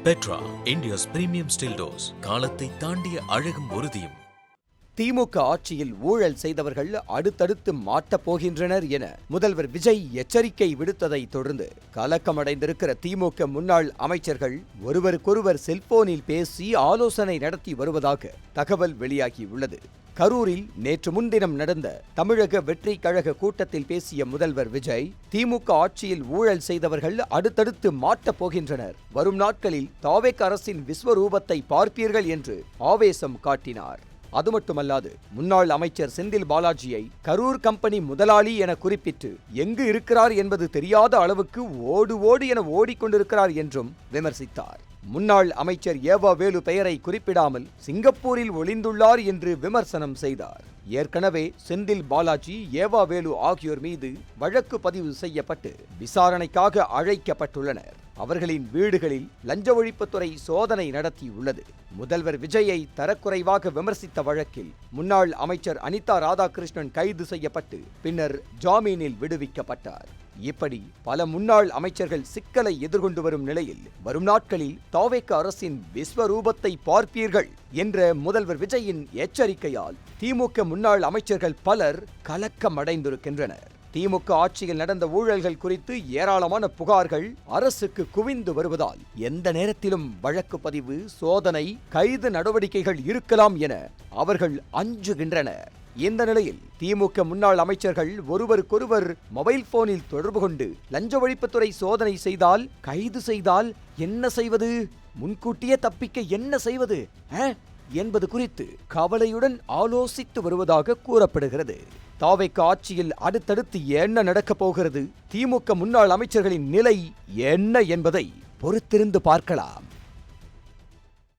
Petra, India's premium still doors. காலத்தை தாண்டிய அழகும் உறுதியும். திமுக ஆட்சியில் ஊழல் செய்தவர்கள் அடுத்தடுத்து மாட்டப் போகின்றனர் என முதல்வர் விஜய் எச்சரிக்கை விடுத்ததை தொடர்ந்து கலக்கமடைந்திருக்கிற திமுக முன்னாள் அமைச்சர்கள் ஒருவருக்கொருவர் செல்போனில் பேசி ஆலோசனை நடத்தி வருவதாக தகவல் வெளியாகியுள்ளது. கரூரில் நேற்று முன்தினம் நடந்த தமிழக வெற்றி கழக கூட்டத்தில் பேசிய முதல்வர் விஜய், திமுக ஆட்சியில் ஊழல் செய்தவர்கள் அடுத்தடுத்து மாட்டப் போகின்றனர், வரும் நாட்களில் தாவேக் அரசின் விஸ்வரூபத்தை பார்ப்பீர்கள் என்று ஆவேசம் காட்டினார். அது மட்டுமல்லாது, முன்னாள் அமைச்சர் செந்தில் பாலாஜியை கரூர் கம்பெனி முதலாளி என குறிப்பிட்டு எங்கு இருக்கிறார் என்பது தெரியாத அளவுக்கு ஓடு என ஓடிக்கொண்டிருக்கிறார் என்றும் விமர்சித்தார். முன்னாள் அமைச்சர் ஏவா வேலு பெயரை குறிப்பிடாமல் சிங்கப்பூரில் ஒளிந்துள்ளார் என்று விமர்சனம் செய்தார். ஏற்கனவே செந்தில் பாலாஜி, ஏவா வேலு ஆகியோர் மீது வழக்கு பதிவு செய்யப்பட்டு விசாரணைக்காக அழைக்கப்பட்டுள்ளனர். அவர்களின் வீடுகளில் லஞ்ச ஒழிப்புத்துறை சோதனை நடத்தியுள்ளது. முதல்வர் விஜயை தரக்குறைவாக விமர்சித்த வழக்கில் முன்னாள் அமைச்சர் அனிதா ராதாகிருஷ்ணன் கைது செய்யப்பட்டு பின்னர் ஜாமீனில் விடுவிக்கப்பட்டார். இப்படி பல முன்னாள் அமைச்சர்கள் சிக்கலை எதிர்கொண்டு வரும் நிலையில் வரும் நாட்களில் தாவேக அரசின் விஸ்வரூபத்தை பார்ப்பீர்கள் என்ற முதல்வர் விஜயின் எச்சரிக்கையால் திமுக முன்னாள் அமைச்சர்கள் பலர் கலக்கமடைந்திருக்கின்றனர். திமுக ஆட்சியில் நடந்த ஊழல்கள் குறித்து ஏராளமான புகார்கள் அரசுக்கு குவிந்து வருவதால் எந்த நேரத்திலும் வழக்கு பதிவு, சோதனை, கைது நடவடிக்கைகள் இருக்கலாம் என அவர்கள் அஞ்சுகின்றனர். இந்த நிலையில் திமுக முன்னாள் அமைச்சர்கள் ஒருவருக்கொருவர் மொபைல் போனில் தொடர்பு கொண்டு லஞ்ச ஒழிப்புத்துறை சோதனை செய்தால், கைது செய்தால் என்ன செய்வது, முன்கூட்டியே தப்பிக்க என்ன செய்வது என்பது குறித்து கவலையுடன் ஆலோசித்து வருவதாக கூறப்படுகிறது. தாவேக ஆட்சியில் அடுத்தடுத்து என்ன நடக்கப் போகிறது, திமுக முன்னாள் அமைச்சர்களின் நிலை என்ன என்பதை பொறுத்திருந்து பார்க்கலாம்.